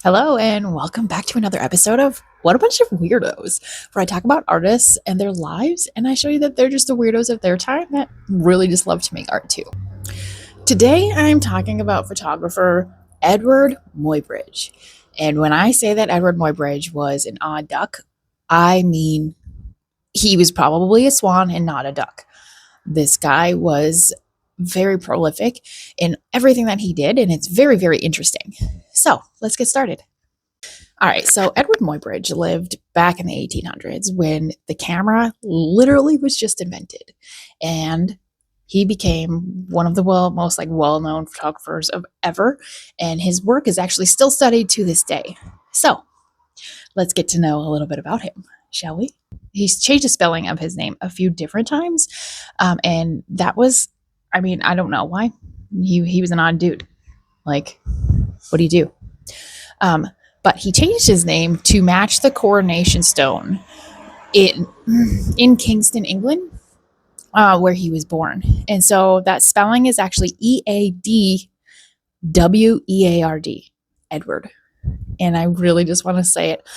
Hello, and welcome back to another episode of What a Bunch of Weirdos, where I talk about artists and their lives, and I show you that they're just the weirdos of their time that really just love to make art too. Today, I'm talking about photographer Eadweard Muybridge. And when I say that Eadweard Muybridge was an odd duck, I mean he was probably a swan and not a duck. This guy was very prolific in everything that he did, and it's very, very interesting. So let's get started. All right, so Eadweard Muybridge lived back in the 1800s when the camera literally was just invented, and he became one of the most well-known photographers of ever, and his work is actually still studied to this day. So let's get to know a little bit about him, shall we? He's changed the spelling of his name a few different times, and that was, I don't know why. He was an odd dude. Like, what do you do? But he changed his name to match the coronation stone in Kingston, England, where he was born. And so that spelling is actually Eadweard, Edward. And I really just want to say it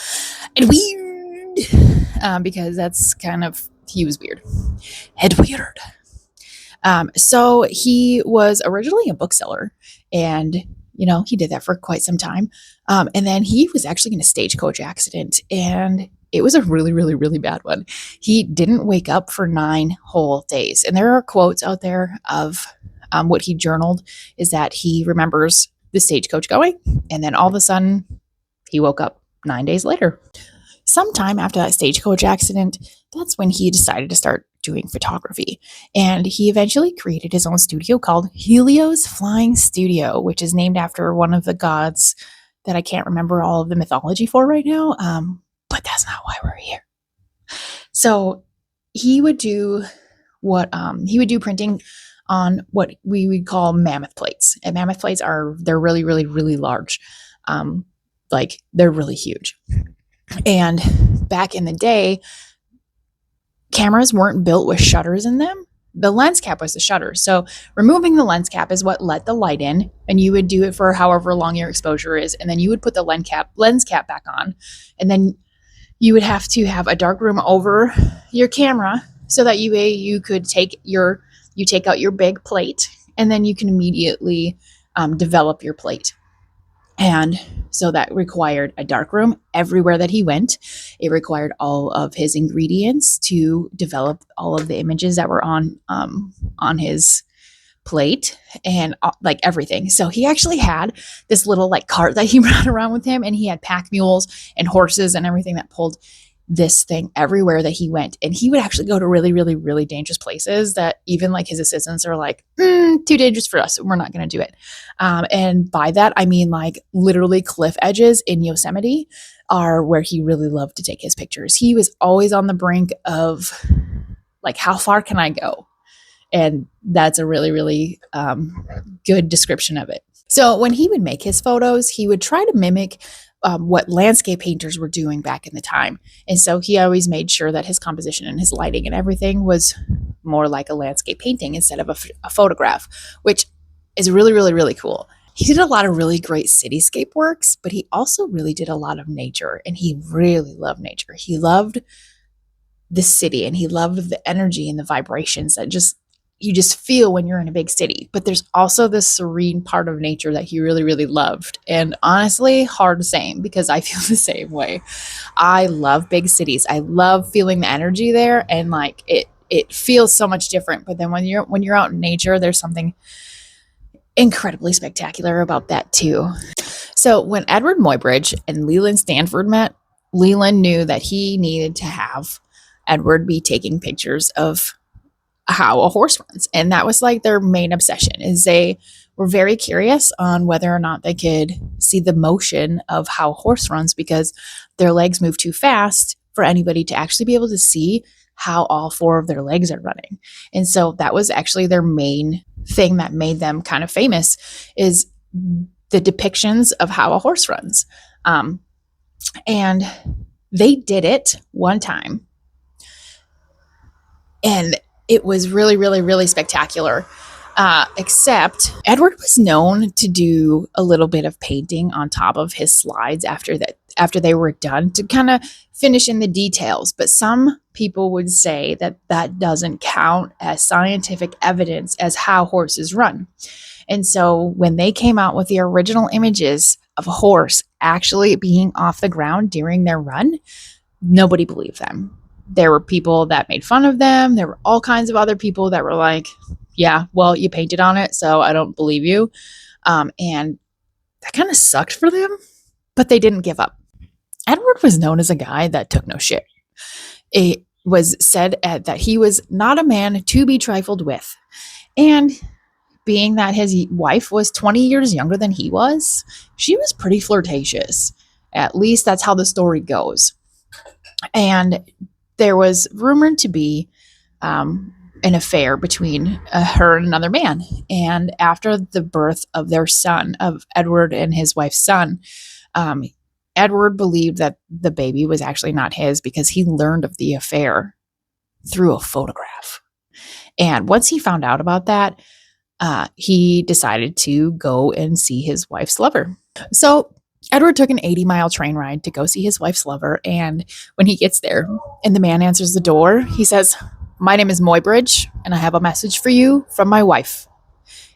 Edweird, because that's kind of, he was weird. Edweird. So he was originally a bookseller, and he did that for quite some time. And then he was actually in a stagecoach accident, and it was a really, really, really bad one. He didn't wake up for 9 whole days. And there are quotes out there of what he journaled is that he remembers the stagecoach going, and then all of a sudden he woke up 9 days later. Sometime after that stagecoach accident, that's when he decided to start doing photography. And he eventually created his own studio called Helios Flying Studio, which is named after one of the gods that I can't remember all of the mythology for right now. But that's not why we're here. So he would do printing on what we would call mammoth plates. And mammoth plates they're really, really, really large. They're really huge. And back in the day, cameras weren't built with shutters in them. The lens cap was the shutter. So removing the lens cap is what let the light in, and you would do it for however long your exposure is, and then you would put the lens cap back on, and then you would have to have a dark room over your camera so that you could take out your big plate, and then you can immediately develop your plate. And so that required a dark room everywhere that he went. It required all of his ingredients to develop all of the images that were on his plate and everything. So he actually had this little cart that he brought around with him, and he had pack mules and horses and everything that pulled this thing everywhere that he went. And he would actually go to really, really, really dangerous places that even his assistants are like, too dangerous for us. We're not going to do it. And by that, I mean literally cliff edges in Yosemite are where he really loved to take his pictures. He was always on the brink of how far can I go? And that's a really, really good description of it. So when he would make his photos, he would try to mimic what landscape painters were doing back in the time. And so he always made sure that his composition and his lighting and everything was more like a landscape painting instead of a photograph, which is really, really, really cool. He did a lot of really great cityscape works, but he also really did a lot of nature, and he really loved nature. He loved the city, and he loved the energy and the vibrations that you just feel when you're in a big city. But there's also this serene part of nature that he really, really loved. And honestly, hard same, because I feel the same way. I love big cities. I love feeling the energy there, and it feels so much different. But then when you're out in nature, there's something incredibly spectacular about that too. So when Eadweard Muybridge and Leland Stanford met, Leland knew that he needed to have Eadweard be taking pictures of how a horse runs. And that was their main obsession, is they were very curious on whether or not they could see the motion of how a horse runs, because their legs move too fast for anybody to actually be able to see how all 4 of their legs are running. And so that was actually their main thing that made them kind of famous, is the depictions of how a horse runs. And they did it one time, and it was really, really, really spectacular. Except Edward was known to do a little bit of painting on top of his slides after they were done to kind of finish in the details. But some people would say that that doesn't count as scientific evidence as how horses run. And so when they came out with the original images of a horse actually being off the ground during their run, nobody believed them. There were people that made fun of them. There were all kinds of other people that were like, yeah, well, you painted on it, so I don't believe you. And that kind of sucked for them, but they didn't give up. Edward was known as a guy that took no shit. It was said that he was not a man to be trifled with. And being that his wife was 20 years younger than he was, she was pretty flirtatious. At least that's how the story goes. And there was rumored to be an affair between her and another man. And after the birth of their son, of Edward and his wife's son, Edward believed that the baby was actually not his because he learned of the affair through a photograph. And once he found out about that, he decided to go and see his wife's lover. So Edward took an 80-mile train ride to go see his wife's lover. And when he gets there and the man answers the door, he says, "My name is Muybridge, and I have a message for you from my wife."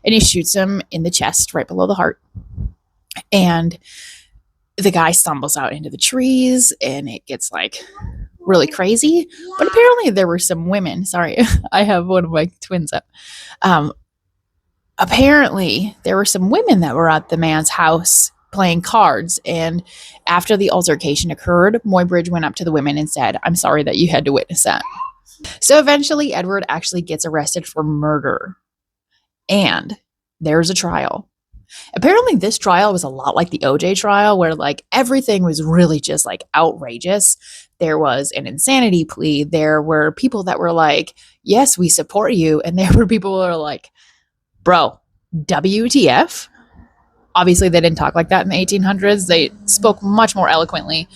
And he shoots him in the chest right below the heart. And the guy stumbles out into the trees, and it gets like really crazy. But apparently there were some women. Sorry, I have one of my twins up. Apparently there were some women that were at the man's house playing cards. And after the altercation occurred, Muybridge went up to the women and said, "I'm sorry that you had to witness that." So eventually Edward actually gets arrested for murder. And there's a trial. Apparently this trial was a lot like the OJ trial, where like everything was really just like outrageous. There was an insanity plea. There were people that were like, "Yes, we support you." And there were people who were like, "Bro, WTF?" Obviously they didn't talk like that in the 1800s. They spoke much more eloquently.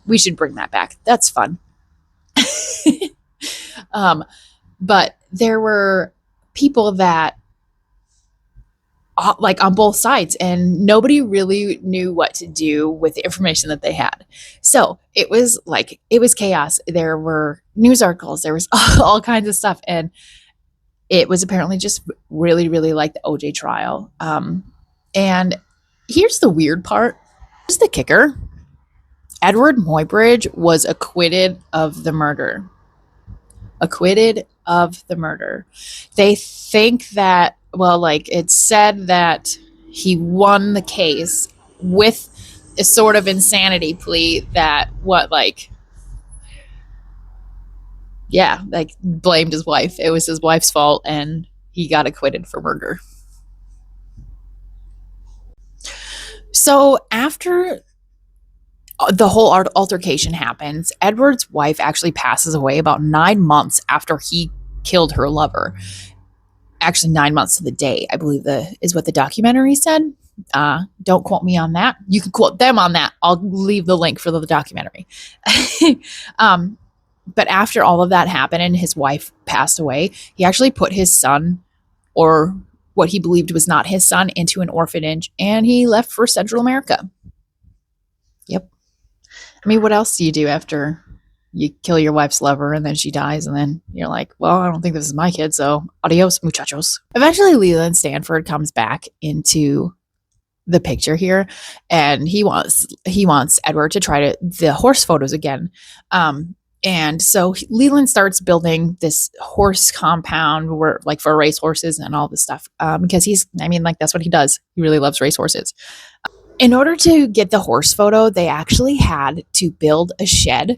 We should bring that back. That's fun. But there were people that like on both sides, and nobody really knew what to do with the information that they had. So it was chaos. There were news articles, there was all kinds of stuff, and it was apparently just really, really like the OJ trial. And here's the weird part. Here's the kicker. Eadweard Muybridge was acquitted of the murder. Acquitted of the murder. They think that, well, like it's said that he won the case with a sort of insanity plea that blamed his wife. It was his wife's fault and he got acquitted for murder. So after the whole altercation happens, Edward's wife actually passes away about 9 months after he killed her lover. Actually 9 months to the day, I believe is what the documentary said. Don't quote me on that. You can quote them on that. I'll leave the link for the documentary. But after all of that happened and his wife passed away, he actually put his son, or what he believed was not his son, into an orphanage, and he left for Central America. Yep. I mean, what else do you do after you kill your wife's lover and then she dies and then you're like, well, I don't think this is my kid, so adios, muchachos. Eventually, Leland Stanford comes back into the picture here, and he wants Edward to try the horse photos again. And so Leland starts building this horse compound for race horses and all this stuff, because that's what he does. He really loves race horses. In order to get the horse photo, they actually had to build a shed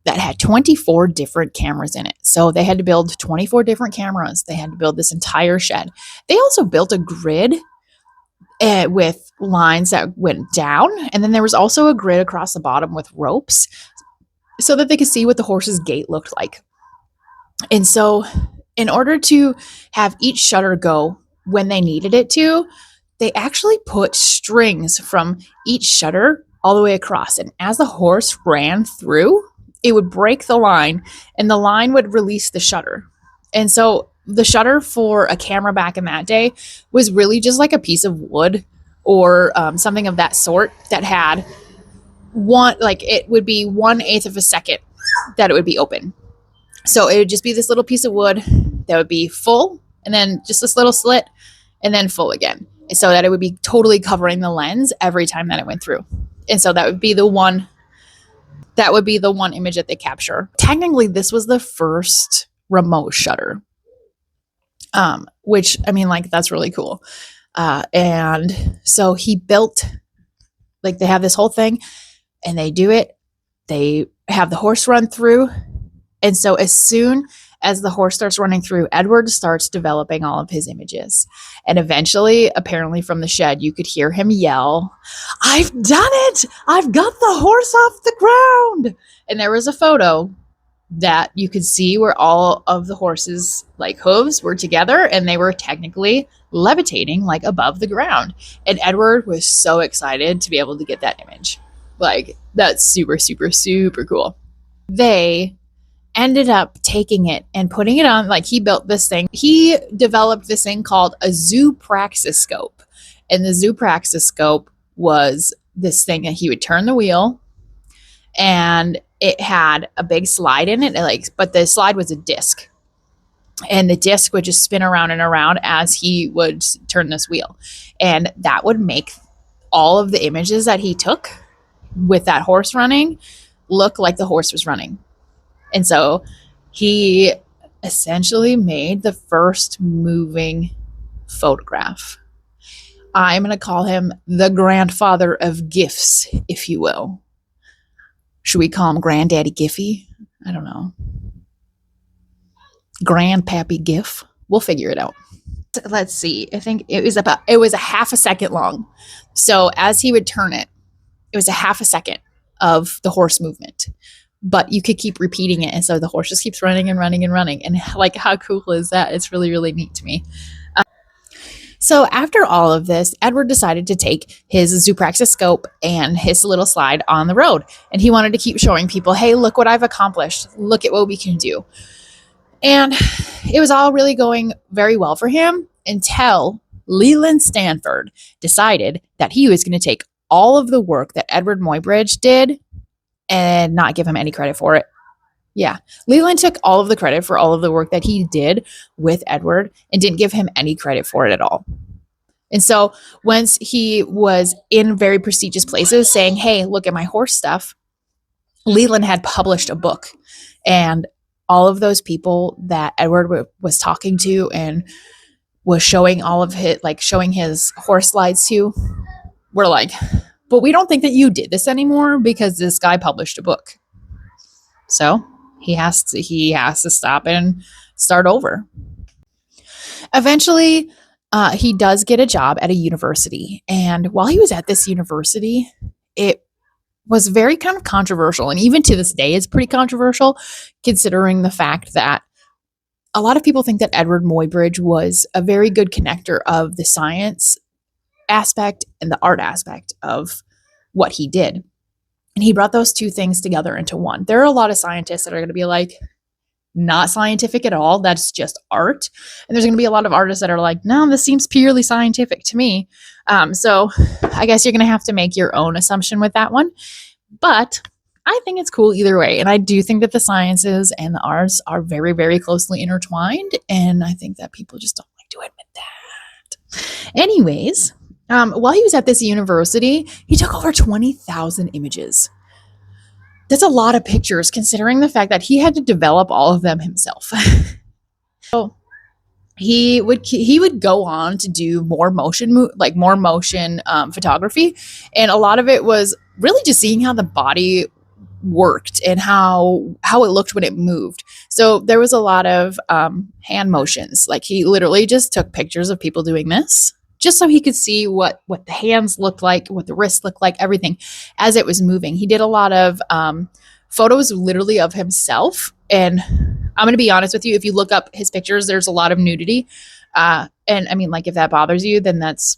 that had 24 different cameras in it. So they had to build 24 different cameras. They had to build this entire shed. They also built a grid with lines that went down. And then there was also a grid across the bottom with ropes so that they could see what the horse's gait looked like. And so in order to have each shutter go when they needed it to, they actually put strings from each shutter all the way across. And as the horse ran through, it would break the line and the line would release the shutter. And so the shutter for a camera back in that day was really just like a piece of wood or something of that sort that had one, like it would be 1/8 of a second that it would be open. So it would just be this little piece of wood that would be full and then just this little slit and then full again. So that it would be totally covering the lens every time that it went through. And so that would be the one image that they capture. Technically, this was the first remote shutter, which, I mean, like, that's really cool. And so he built, like, they have this whole thing and they do it. They have the horse run through. And so as soon as the horse starts running through, Eadweard starts developing all of his images. And eventually, apparently from the shed, you could hear him yell, "I've done it! I've got the horse off the ground!" And there was a photo that you could see where all of the horses' like hooves were together and they were technically levitating like above the ground. And Eadweard was so excited to be able to get that image. Like, that's super, super, super cool. They ended up taking it and putting it on, like, he built this thing. He developed this thing called a zoopraxiscope. And the zoopraxiscope was this thing that he would turn the wheel and it had a big slide in it, like, but the slide was a disc. And the disc would just spin around and around as he would turn this wheel. And that would make all of the images that he took with that horse running look like the horse was running. And so he essentially made the first moving photograph. I'm going to call him the grandfather of GIFs, if you will. Should we call him Granddaddy Giffy? I don't know. Grandpappy GIF. We'll figure it out. Let's see. I think it was a half a second long. So as he would turn it, it was a half a second of the horse movement. But you could keep repeating it. And so the horse just keeps running and running and running. And like, how cool is that? It's really, really neat to me. So after all of this, Eadweard decided to take his zoopraxiscope and his little slide on the road. And he wanted to keep showing people, hey, look what I've accomplished. Look at what we can do. And it was all really going very well for him until Leland Stanford decided that he was going to take all of the work that Eadweard Muybridge did and not give him any credit for it. Yeah, Leland took all of the credit for all of the work that he did with Eadweard and didn't give him any credit for it at all. And so once he was in very prestigious places saying, hey, look at my horse stuff, Leland had published a book. And all of those people that Eadweard was talking to and was showing all of his, like showing his horse slides to, were like, but we don't think that you did this anymore because this guy published a book. So he has to stop and start over. Eventually, he does get a job at a university. And while he was at this university, it was very kind of controversial. And even to this day, it's pretty controversial considering the fact that a lot of people think that Eadweard Muybridge was a very good connector of the science aspect and the art aspect of what he did. And he brought those two things together into one. There are a lot of scientists that are going to be like, not scientific at all. That's just art. And there's going to be a lot of artists that are like, no, this seems purely scientific to me. So I guess you're going to have to make your own assumption with that one. But I think it's cool either way. And I do think that the sciences and the arts are very, very closely intertwined. And I think that people just don't like to admit that. Anyways, while he was at this university, he took over 20,000 images. That's a lot of pictures considering the fact that he had to develop all of them himself. So he would go on to do more motion photography. And a lot of it was really just seeing how the body worked and how it looked when it moved. So there was a lot of hand motions. Like he literally just took pictures of people doing this just so he could see what the hands looked like, what the wrists looked like, everything as it was moving. He did a lot of photos literally of himself. And I'm going to be honest with you, if you look up his pictures, there's a lot of nudity. And I mean, like if that bothers you, then this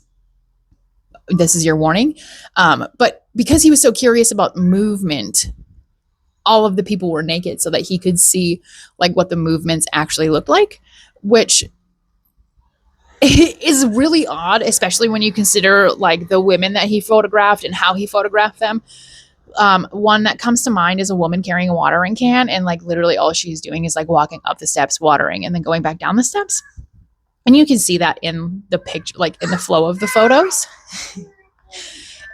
is your warning. But because he was so curious about movement, all of the people were naked so that he could see like what the movements actually looked like, which is really odd, especially when you consider like the women that he photographed and how he photographed them. One that comes to mind is a woman carrying a watering can, and like literally all she's doing is like walking up the steps, watering, and then going back down the steps. And you can see that in the picture, like in the flow of the photos.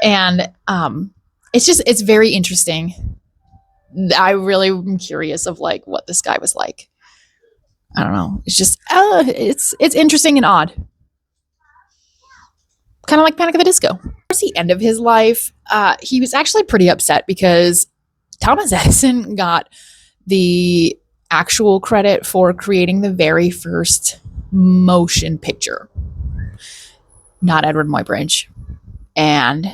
And it's very interesting. I really am curious of like what this guy was like. I don't know. It's just it's interesting and odd. Kind of like Panic at the Disco. Towards the end of his life, he was actually pretty upset because Thomas Edison got the actual credit for creating the very first motion picture, not Eadweard Muybridge. And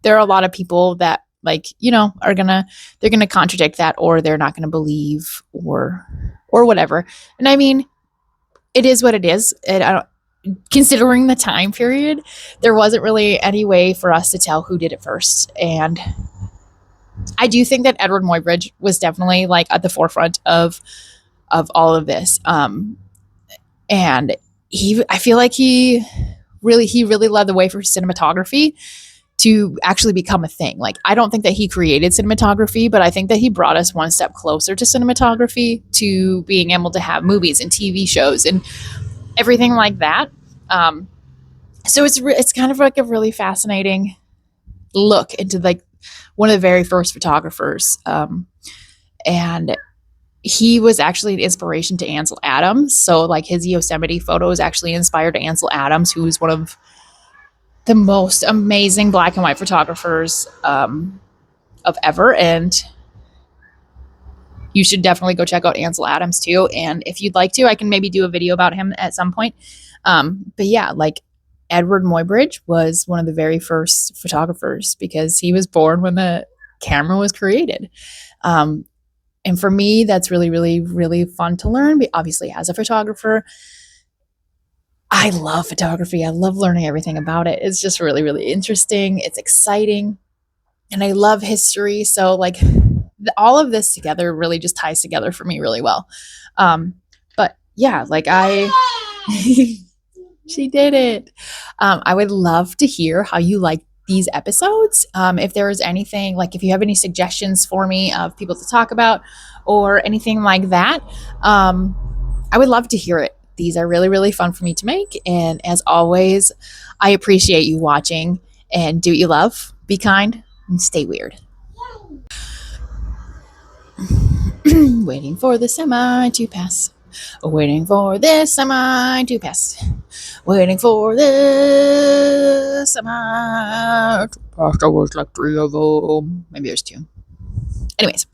there are a lot of people that like, you know, they're gonna contradict that, or they're not gonna believe, or whatever. And I mean, it is what it is. Considering the time period, there wasn't really any way for us to tell who did it first. And I do think that Eadweard Muybridge was definitely like at the forefront of all of this. And I feel like he really led the way for cinematography to actually become a thing. Like, I don't think that he created cinematography, but I think that he brought us one step closer to cinematography, to being able to have movies and TV shows and everything like that. So it's kind of like a really fascinating look into like one of the very first photographers. And he was actually an inspiration to Ansel Adams. So like his Yosemite photo is actually inspired to Ansel Adams, who is one of the most amazing black and white photographers of ever. And you should definitely go check out Ansel Adams too. And if you'd like to, I can maybe do a video about him at some point. But yeah, like Eadweard Muybridge was one of the very first photographers because he was born when the camera was created. And for me, that's really, really, really fun to learn. But obviously, as a photographer, I love photography. I love learning everything about it. It's just really, really interesting. It's exciting. And I love history. So like all of this together really just ties together for me really well. But yeah, like she did it. I would love to hear how you like these episodes. If there is anything, like if you have any suggestions for me of people to talk about or anything like that, I would love to hear it. These are really, really fun for me to make. And as always, I appreciate you watching, and do what you love, be kind, and stay weird. Waiting for the semi to pass. Waiting for this semi to pass. Waiting for this semi to pass. There was like 3 of them. Maybe there's 2. Anyways.